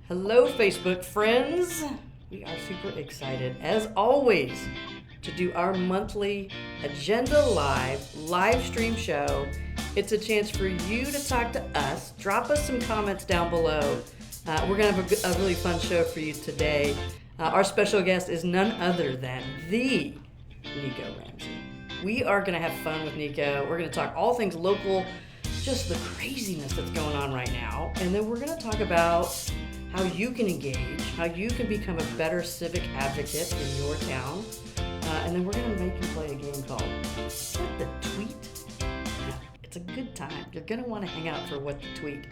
Hello, Facebook friends. We are super excited, as always, to do our monthly Agenda live stream show. It's a chance for you to talk to us. Drop us some comments down below. We're going to have a really fun show for you today. Our special guest is none other than the Nico Ramsey. We are going to have fun with Nico. We're going to talk all things local, just the craziness that's going on right now. And then we're going to talk about how you can engage, how you can become a better civic advocate in your town. And then we're going to make you play a game called What the Tweet? It's a good time. You're going to want to hang out for What the Tweet.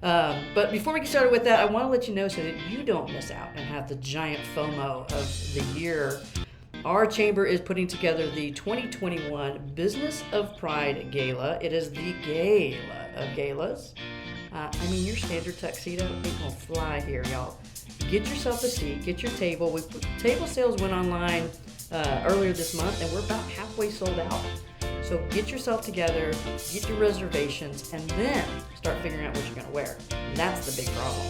But before we get started with that, I want to let you know so that you don't miss out and have the giant FOMO of the year. Our chamber is putting together the 2021 Business of Pride Gala. It is the gala of galas. Your standard tuxedo ain't gonna fly here, y'all. Get yourself a seat, get your table. Table sales went online earlier this month, and we're about halfway sold out. So get yourself together, get your reservations, and then start figuring out what you're gonna wear. And that's the big problem.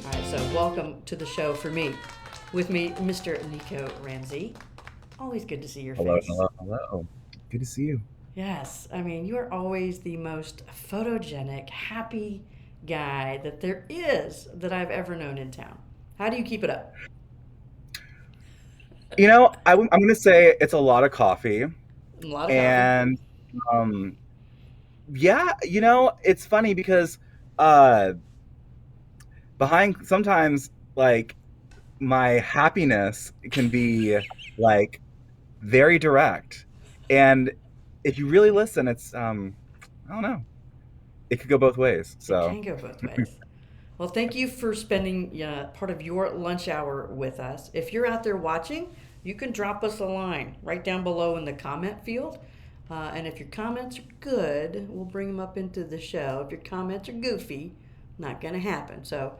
All right, so welcome to the show for me. With me, Mr. Nico Ramsey. Always good to see your face. Hello. Good to see you. Yes, you are always the most photogenic, happy guy that there is that I've ever known in town. How do you keep it up? I'm going to say it's a lot of coffee. A lot of coffee. And yeah, it's funny because uh, behind sometimes, like, my happiness can be, like, very direct. And if you really listen, it's, I don't know, it could go both ways. It So, can go both ways. Well, thank you for spending part of your lunch hour with us. If you're out there watching, you can drop us a line right down below in the comment field. And if your comments are good, we'll bring them up into the show. If your comments are goofy, not going to happen. So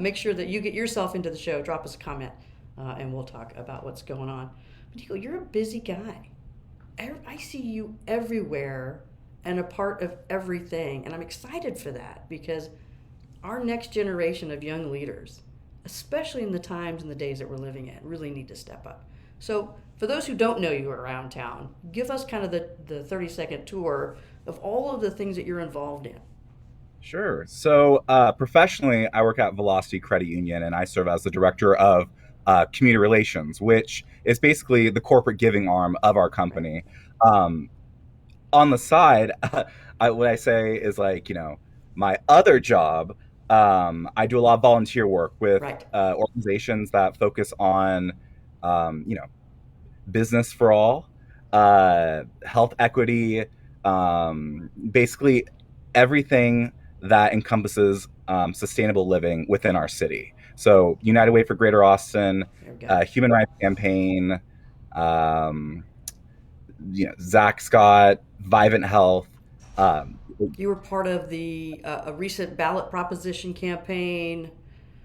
make sure that you get yourself into the show. Drop us a comment, and we'll talk about what's going on. But Nico, you're a busy guy. I see you everywhere and a part of everything. And I'm excited for that because our next generation of young leaders, especially in the times and the days that we're living in, really need to step up. So for those who don't know you around town, give us kind of the 30-second tour of all of the things that you're involved in. sure. So, professionally, I work at Velocity Credit Union, and I serve as the director of community relations, which is basically the corporate giving arm of our Right. company. Um, on the side, what I say is, like, my other job. I do a lot of volunteer work with Right. organizations that focus on, you know, business for all, health equity, basically everything that encompasses sustainable living within our city. So, United Way for Greater Austin, There we go. Human Rights Campaign, um, Zach Scott, Vivint Health. Um, You were part of the a recent ballot proposition campaign.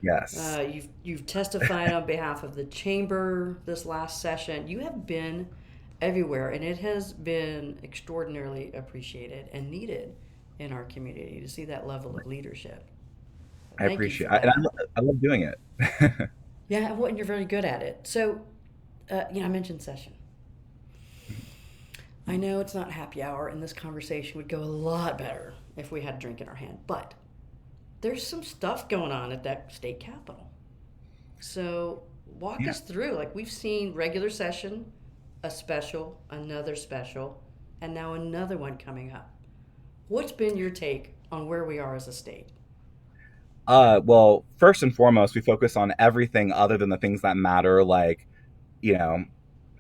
yes, You've testified on behalf of the chamber this last session. You have been everywhere, and it has been extraordinarily appreciated and needed in our community to see that level of leadership. I Thank you appreciate for it. And that. I love doing it. Yeah, well, and you're very good at it. So, I mentioned session. I know it's not happy hour, and this conversation would go a lot better if we had a drink in our hand, but there's some stuff going on at that state capitol. So walk Yeah. us through. Like we've seen regular session, a special, another special, and now another one coming up. What's been your take on where we are as a state? Well, first and foremost, we focus on everything other than the things that matter, like, you know,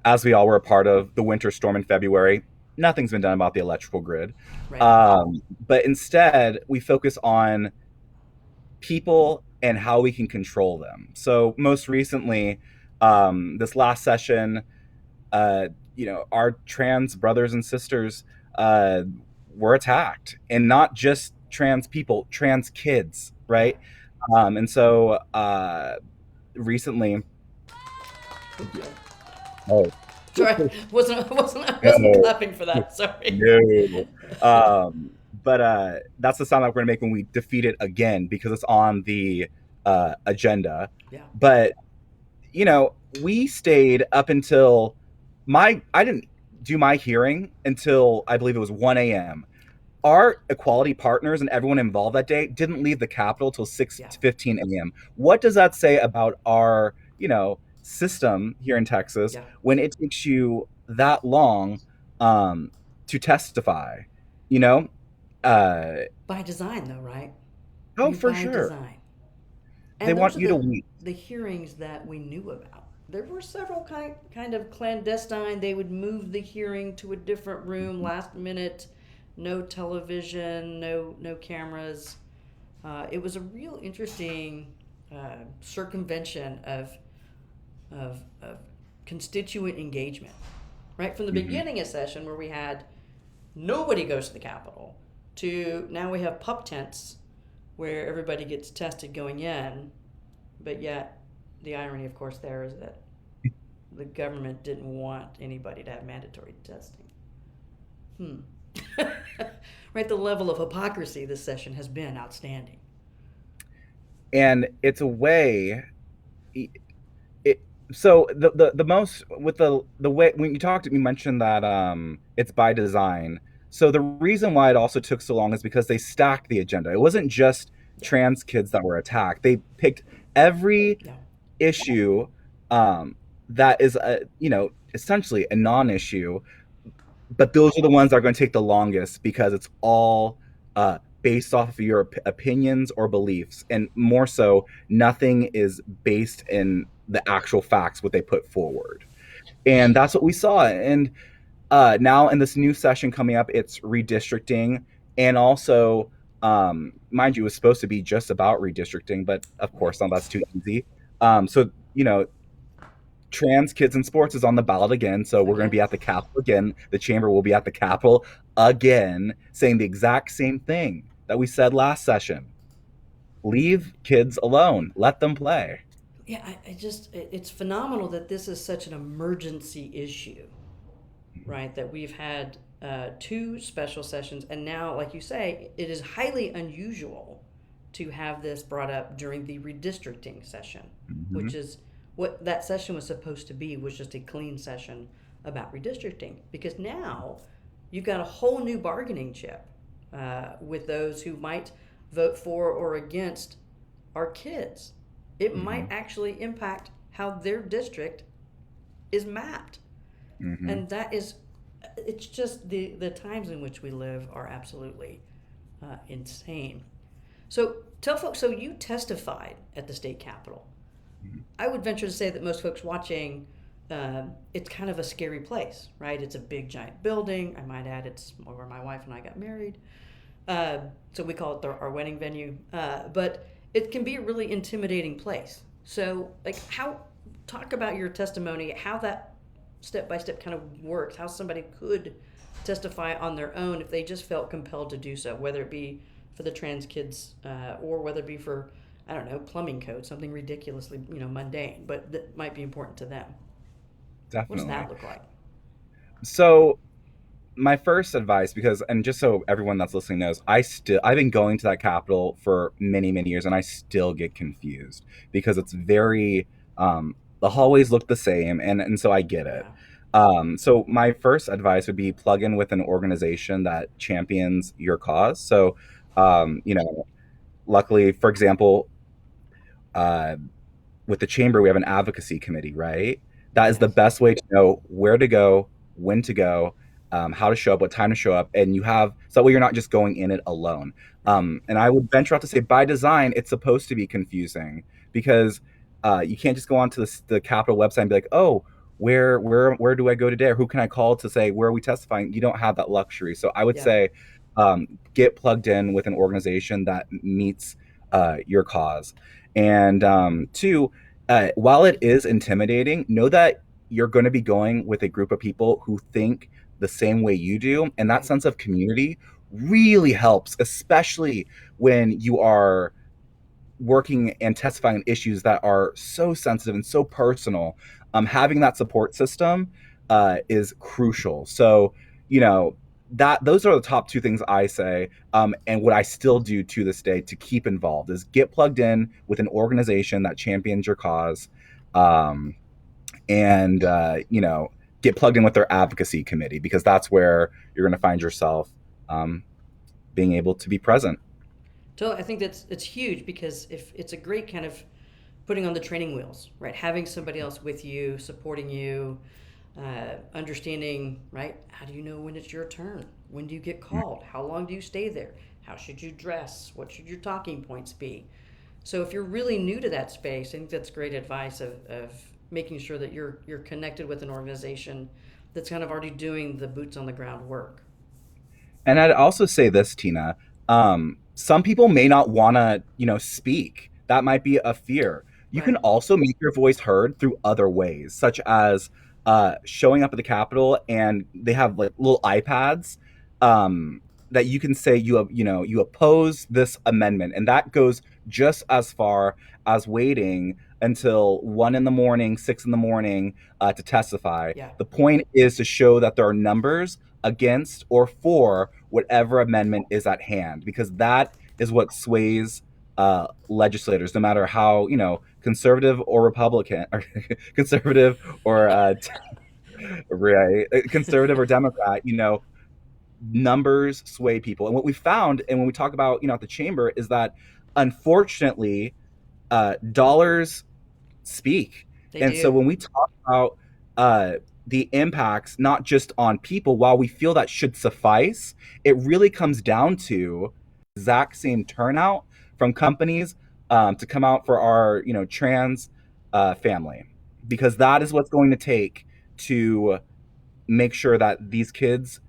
as we all were a part of the winter storm in February, nothing's been done about the electrical grid. Right. But instead, we focus on people and how we can control them. So, most recently, this last session, uh, our trans brothers and sisters uh, were attacked, and not just trans people, trans kids, Yeah. right? And so recently, Oops, sorry. oh, Sorry, wasn't no, clapping for that. Sorry. no. But that's the sound that we're gonna make when we defeat it again, because it's on the agenda. Yeah. But we stayed up until my I didn't do my hearing until I believe it was 1 a.m. Our equality partners and everyone involved that day didn't leave the Capitol till Yeah. 6:15 a.m. What does that say about our, system here in Texas Yeah. when it takes you that long um, to testify? You know, uh, By design, though, right? I oh, mean, for by sure, design. they And those want are you to the wait. the hearings that we knew about. There were several kind of clandestine. They would move the hearing to a different room last minute. No television, no cameras. It was a real interesting circumvention of constituent engagement. Right from the Mm-hmm. beginning of session, where we had nobody goes to the Capitol, to now we have pup tents where everybody gets tested going in, but yet the irony, of course, there is that the government didn't want anybody to have mandatory testing. Hmm. Right, the level of hypocrisy this session has been outstanding. And it's a way. It, so the most with the way when you mentioned that it's by design. So the reason why it also took so long is because they stacked the agenda. It wasn't just Yeah, trans kids that were attacked. They picked every yeah, issue um, that is essentially a non-issue, but those are the ones that are going to take the longest because it's all based off of your opinions or beliefs, and more so, nothing is based in the actual facts what they put forward. And that's what we saw. And now in this new session coming up, it's redistricting, and also, mind you, it was supposed to be just about redistricting, but of right. course, now that's too easy. So trans kids in sports is on the ballot again. So we're going to Again, be at the Capitol again. The chamber will be at the Capitol again, saying the exact same thing that we said last session. Leave kids alone. Let them play. yeah, it's phenomenal that this is such an emergency issue, right? That we've had two special sessions, and now, like you say, it is highly unusual to have this brought up during the redistricting session, Mm-hmm. which is what that session was supposed to be, was just a clean session about redistricting. Because now you've got a whole new bargaining chip with those who might vote for or against our kids. It Mm-hmm. might actually impact how their district is mapped. Mm-hmm. And that is, it's just the times in which we live are absolutely insane. So tell folks, so you testified at the state capitol. I would venture to say that most folks watching, it's kind of a scary place, right? It's a big giant building. I might add, it's where my wife and I got married. So we call it our wedding venue. But it can be a really intimidating place. So, like, talk about your testimony, how that step by step kind of works, how somebody could testify on their own if they just felt compelled to do so, whether it be for the trans kids or whether it be for, I don't know, plumbing code, something ridiculously, mundane, but that might be important to them. What does Definitely. that look like? So my first advice, because and just so everyone that's listening knows, I've been going to that Capitol for many many years, and I still get confused because it's very the hallways look the same, and so I get it. Yeah. So my first advice would be plug in with an organization that champions your cause. So luckily, for example, uh, with the chamber, we have an advocacy committee, right? That is the Yes. best way to know where to go, when to go, how to show up, what time to show up, and you have so that way you're not just going in it alone. Right. And I would venture out to say, by design, it's supposed to be confusing because you can't just go onto the Capitol website and be like, oh, where do I go today, or who can I call to say where are we testifying? You don't have that luxury. So I would Yeah. say, get plugged in with an organization that meets your cause. And two, while it is intimidating, know that you're going to be going with a group of people who think the same way you do. And that Right. sense of community really helps, especially when you are working and testifying on issues that are so sensitive and so personal. Having that support system is crucial. So, you know, that those are the top two things I say, and what I still do to this day to keep involved is get plugged in with an organization that champions your cause, um, and get plugged in with their advocacy committee, because that's where you're going to find yourself um, being able to be present. So I think that's it's huge because if it's a great kind of putting on the training wheels, right? Having somebody else with you, supporting you, understanding, right? How do you know when it's your turn? When do you get called? How long do you stay there? How should you dress? What should your talking points be? So if you're really new to that space, I think that's great advice of making sure that you're connected with an organization that's kind of already doing the boots on the ground work. And I'd also say this, Tina. Some people may not want to, speak. That might be a fear. You can Right. also make your voice heard through other ways, such as showing up at the Capitol, and they have like little iPads um, that you can say you oppose this amendment, and that goes just as far as waiting until 1 in the morning, 6 in the morning to testify. Yeah. The point is to show that there are numbers against or for whatever amendment is at hand, because that is what sways legislators, no matter how conservative or Republican, or conservative or right, conservative or Democrat. Numbers sway people, and what we found, and when we talk about at the chamber, is that unfortunately, dollars speak. They And so do. when we talk about uh, the impacts, not just on people, while we feel that should suffice, it really comes down to exact same turnout from companies to come out for our trans family, because that is what's going to take to make sure that these kids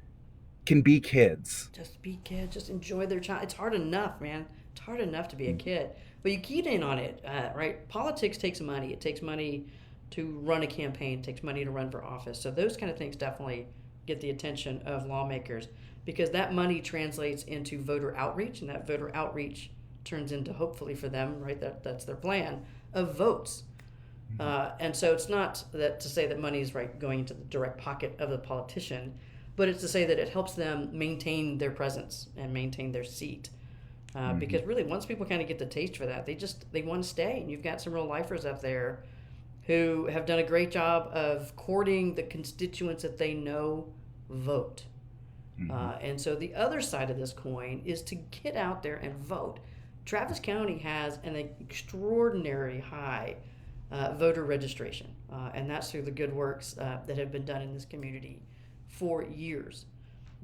can be kids. Just be kids. Just enjoy their child. It's hard enough, man. It's hard enough to be a kid. But you keyed in on it, right? Politics takes money. It takes money to run a campaign. It takes money to run for office. So those kind of things definitely get the attention of lawmakers because that money translates into voter outreach, and that voter outreach turns into, hopefully for them, right? That's their plan of votes. And so it's not that to say that money is right going into the direct pocket of the politician, but it's to say that it helps them maintain their presence and maintain their seat. Mm-hmm. Because really, once people kind of get the taste for that, they want to stay. And you've got some real lifers up there who have done a great job of courting the constituents that they know vote. Mm-hmm. And so the other side of this coin is to get out there and vote. Travis County has an extraordinary high voter registration, and that's through the good works that have been done in this community for years.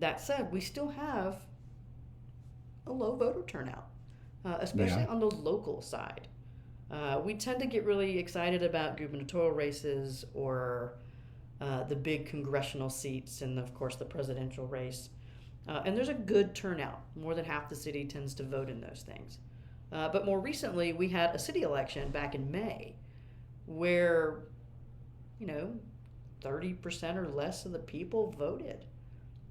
That said, we still have a low voter turnout, especially Yeah. on the local side. We tend to get really excited about gubernatorial races or the big congressional seats, and of course the presidential race. And there's a good turnout. More than half the city tends to vote in those things. But more recently, we had a city election back in May where, you know, 30% or less of the people voted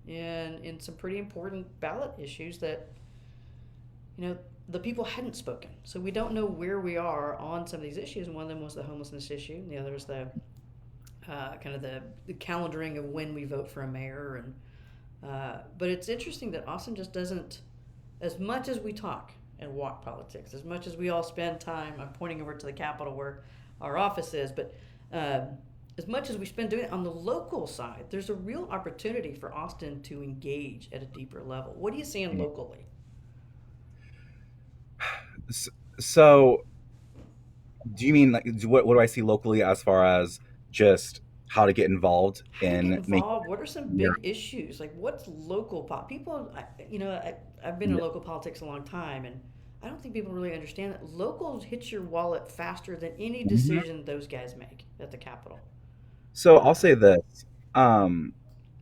in some pretty important ballot issues that, you know, the people hadn't spoken. So we don't know where we are on some of these issues. And one of them was the homelessness issue, and the other was the kind of the calendaring of when we vote for a mayor. And but it's interesting that Austin just doesn't, as much as we talk and walk politics, as much as we all spend time. I'm pointing over to the Capitol where our office is, but as much as we spend doing it on the local side, there's a real opportunity for Austin to engage at a deeper level. What are you seeing locally? So, do you mean like what do I see locally as far as just how to get involved How to get in making involved? What are some your big issues? Like what's local people? I've been in local politics a long time, and I don't think people really understand that local hits your wallet faster than any Mhm. decision those guys make at the Capitol. So I'll Uh, say this. Um,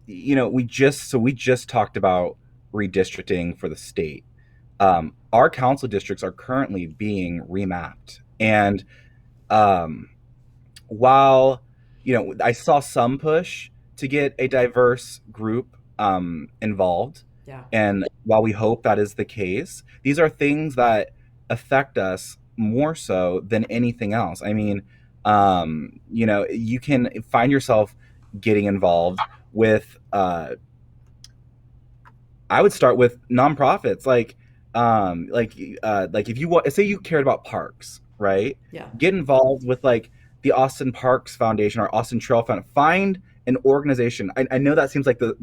we just talked about redistricting for the state. Our council districts are currently being remapped, and um, while I saw some push to get a diverse group involved, yeah. and while we hope that is the case, these are things that affect us more so than anything else. I mean, you can find yourself getting involved with I would start with nonprofits, like if you want, say you cared about parks, right? Yeah. Get involved with like the Austin Parks Foundation or Austin Trail Fund. Find an organization. I know that seems like the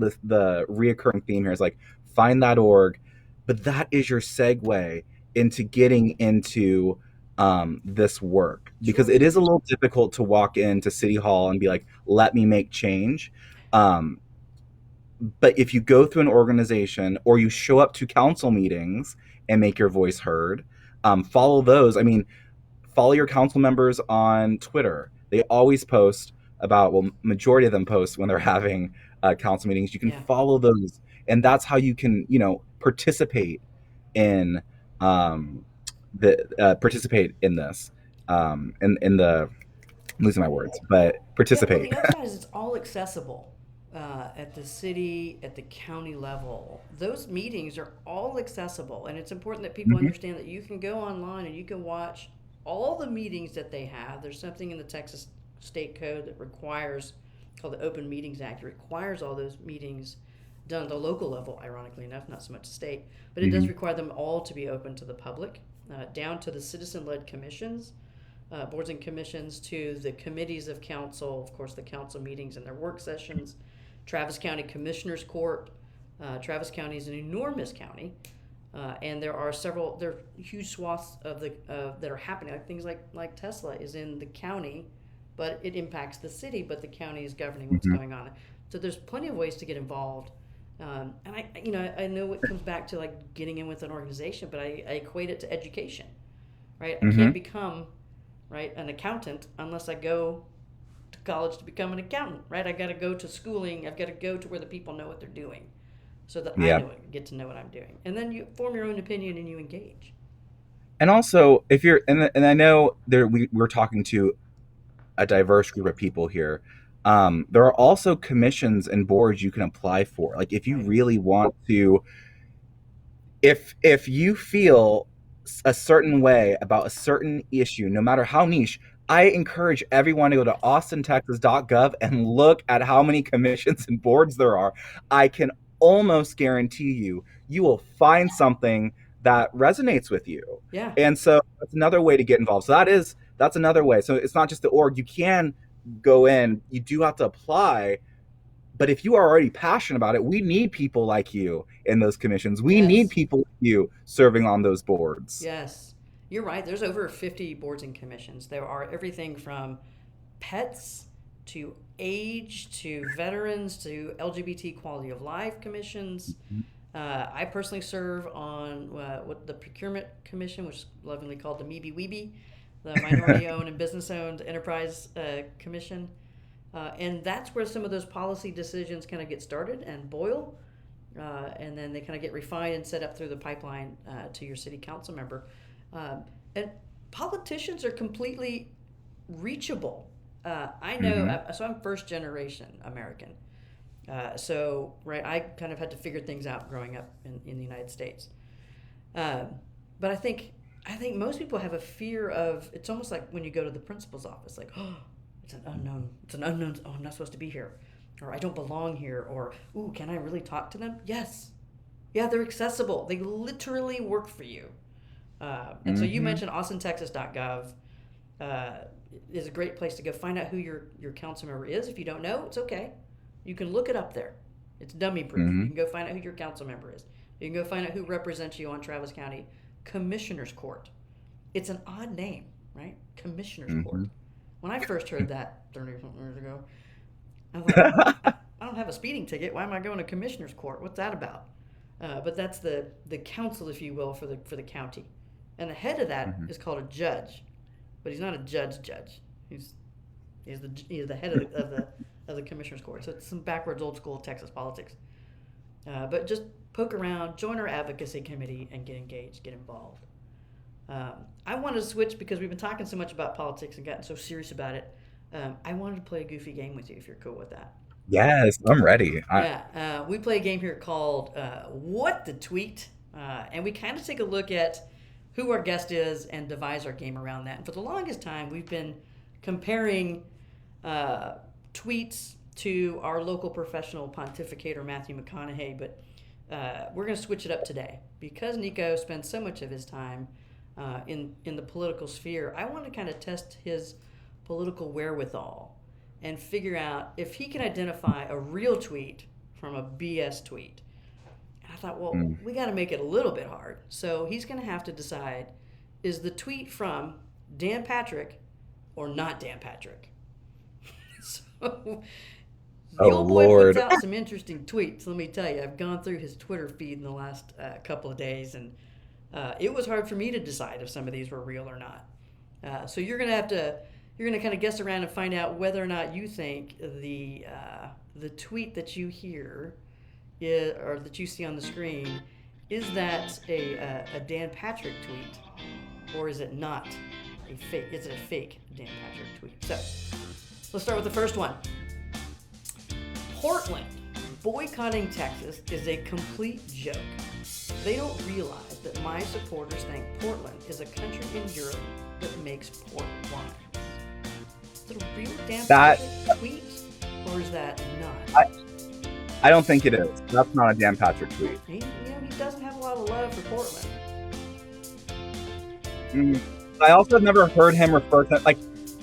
reoccurring theme here is like find that org, but that is your segue into getting into this work, because Sure. it is a little difficult to walk into City Hall and be like, let me make change. Um, but if you go through an organization or you show up to council meetings and make your voice heard, follow those. I mean, follow your council members on Twitter. They always post about, well, majority of them post when they're having council meetings. You can Yeah. follow those, and that's how you can, participate in participate in this, in the I'm losing my words, but Yeah, well, participate. the upside is it's all accessible at the city, at the county level. Those meetings are all accessible, and it's important that people Mhm. understand that you can go online and you can watch all the meetings that they have. There's something in the Texas State Code that requires, called the Open Meetings Act, it requires all those meetings done at the local level, ironically enough, not so much state, but it does Mhm. require them all to be open to the public, down to the citizen led commissions, boards and commissions, to the committees of council, of course, the council meetings and their work sessions, Travis County Commissioners Court. Travis County is an enormous county, and there are huge swaths of that are happening. Like things like Tesla is in the county, but it impacts the city, but the county is governing what's Mhm. going on. So there's plenty of ways to get involved. And I know it comes back to like getting in with an organization, but I equate it to education, right? I can't Mhm. become, right, an accountant unless I go to college to become an accountant, right? I got to go to schooling. I've got to go to where the people know what they're doing, so that I Yeah. know it, get to know what I'm doing, and then you form your own opinion and you engage. And also, if you're and I know we're talking to a diverse group of people here. There are also commissions and boards you can apply for. Like if you Right. really want to, if you feel a certain way about a certain issue, no matter how niche, I encourage everyone to go to Yes. austintexas.gov and look at how many commissions and boards there are. I can almost guarantee you will find something that resonates with you. Yeah. And so that's another way to get involved. So that's another way. So it's not just the org. You can go in, you do have to apply, but if you are already passionate about it, we need people like you in those commissions. We need Yes. people like you serving on those boards. Yes. You're right. There's over 50 boards and commissions. There are everything from pets to age to veterans to LGBT quality of life commissions. I personally serve on what the Procurement Commission, which is lovingly called the MeBe Weeby, the Minority Owned and Business Owned Enterprise Commission. And that's where some of those policy decisions kind of get started and boil. And then they kind of get refined and set up through the pipeline to your city council member. And politicians are completely reachable. I know, Mm-hmm. so I'm first generation American. So, right, I kind of had to figure things out growing up in the United States. Um, but I think most people have a fear of, it's almost like when you go to the principal's office, like, oh, it's an unknown, oh, I'm not supposed to be here, or I don't belong here, or, ooh, can I really talk to them? Yes. Yeah, they're accessible. They literally work for you. And so you Mm-hmm. mentioned austintexas.gov uh, is a great place to go find out who your council member is. If you don't know, it's okay. You can look it up there. It's dummy proof. You Mm-hmm. can go find out who your council member is. You can go find out who represents you on Travis County Commissioners Court. It's an odd name, right? Commissioners Mm-hmm. Court. When I first heard that 30 something years ago, I was like, I don't have a speeding ticket. Why am I going to Commissioners Court? What's that about? But that's the council, if you will, for the county. And the head of that Mm-hmm. is called a judge, but he's not a judge. He's he's the head of the commissioners court. So it's some backwards old school Texas politics. But just poke around, join our advocacy committee, and get engaged, get involved. I wanted to switch because we've been talking so much about politics and gotten so serious about it. I wanted to play a goofy game with you if you're cool with that. Yes, I'm ready. Yeah, we play a game here called What the Tweet, and we kind of take a look at who our guest is and devise our game around that. And for the longest time, we've been comparing tweets to our local professional pontificator, Matthew McConaughey, but we're going to switch it up today. Because Nico spends so much of his time in the political sphere, I want to kind of test his political wherewithal and figure out if he can identify a real tweet from a BS tweet. And I thought, well, we got to make it a little bit hard. So he's going to have to decide, is the tweet from Dan Patrick or not Dan Patrick? So the old boy Lord. puts out some interesting tweets. Let me tell you, I've gone through his Twitter feed in the last couple of days, and it was hard for me to decide if some of these were real or not. So you're gonna kind of guess around and find out whether or not you think the tweet that you hear or that you see on the screen, is that a Dan Patrick tweet, or is it not a fake? Is it a fake Dan Patrick tweet? So let's start with the first one. Portland boycotting Texas is a complete joke. They don't realize that my supporters think Portland is a country in Europe that makes port wine. Is it a real Dan Patrick tweet, or is that not? I don't think it is. That's not a Dan Patrick tweet. He doesn't have a lot of love for Portland. I also have never heard him refer to, like,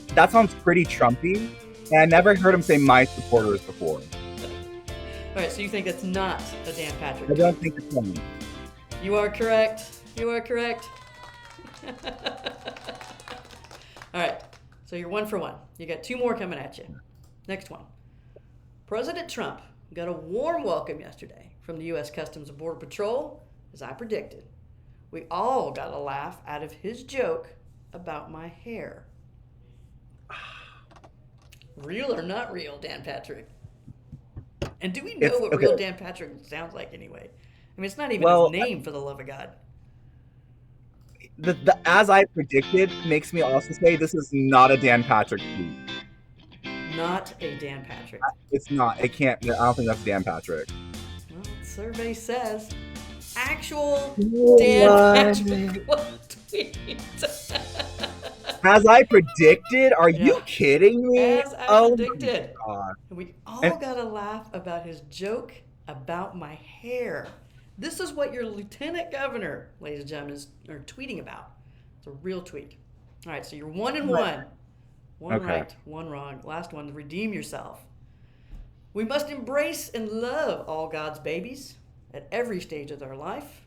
that sounds pretty Trumpy, and I never heard him say my supporters before. All right, so you think it's not a Dan Patrick tweet? I don't think it's him. You are correct. You are correct. All right, so you're 1 for 1. You got 2 more coming at you. Next one. President Trump got a warm welcome yesterday from the U.S. Customs and Border Patrol, as I predicted. We all got a laugh out of his joke about my hair. Real or not real, Dan Patrick? And do we know what real Dan Patrick sounds like anyway? I mean, it's not even his name, for the love of God. The as I predicted makes me also say this is not a Dan Patrick tweet. Not a Dan Patrick. It's not. It can't. I don't think that's Dan Patrick. Well, the survey says actual Dan Patrick tweet. As I predicted? Are you kidding me? As I predicted. God. We all got to laugh about his joke about my hair. This is what your lieutenant governor, ladies and gentlemen, are tweeting about. It's a real tweet. All right, so you're 1 and 1. One right, 1 wrong. Last one, redeem yourself. We must embrace and love all God's babies at every stage of their life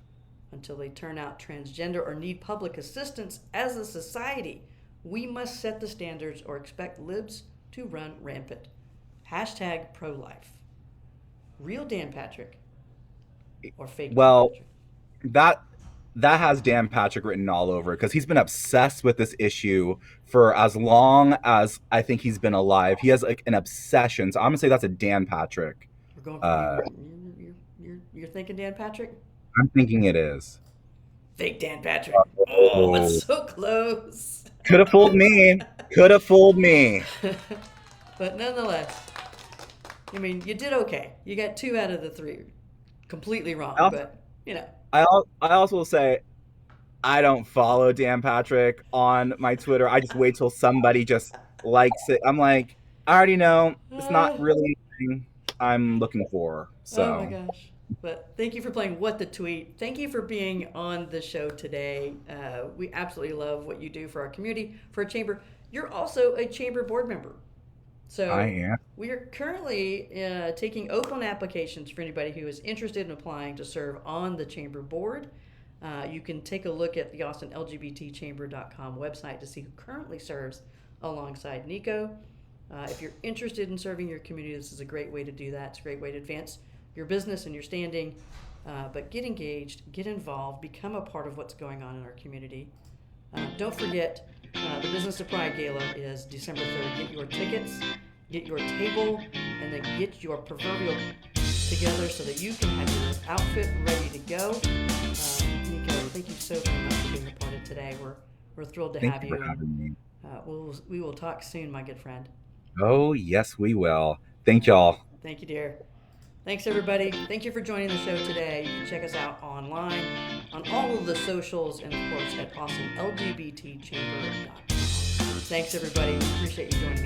until they turn out transgender or need public assistance. As a society, we must set the standards or expect libs to run rampant. Hashtag pro-life. Real Dan Patrick or fake Dan Patrick? That has Dan Patrick written all over because he's been obsessed with this issue for as long as I think he's been alive. He has like an obsession. So I'm gonna say that's a Dan Patrick. We're going you're thinking Dan Patrick? I'm thinking it is. Fake Dan Patrick. Oh, that's so close. Could have fooled me. But nonetheless, I mean, you did okay. You got 2 out of the 3 completely wrong, but you know. I also will say I don't follow Dan Patrick on my Twitter. I just wait till somebody just likes it. I'm like, I already know it's not really anything I'm looking for. So. Oh my gosh. But thank you for playing What the Tweet. Thank you for being on the show today. We absolutely love what you do for our community, for our chamber. You're also a chamber board member. So I am. We are currently taking open applications for anybody who is interested in applying to serve on the chamber board. You can take a look at the AustinLGBTChamber.com website to see who currently serves alongside Nico. If you're interested in serving your community, this is a great way to do that. It's a great way to advance your business and your standing. But get engaged, get involved, become a part of what's going on in our community. Don't forget, the Business of Pride Gala is December 3rd. Get your tickets, get your table, and then get your proverbial together so that you can have your outfit ready to go. Nico, thank you so very much for being a part of today. We're thrilled to have you. Thank you for having me. We will talk soon, my good friend. Oh, yes, we will. Thank y'all. Thank you, dear. Thanks, everybody. Thank you for joining the show today. You can check us out online on all of the socials and, of course, at AustinLGBTChamber.com. Thanks, everybody. We appreciate you joining us.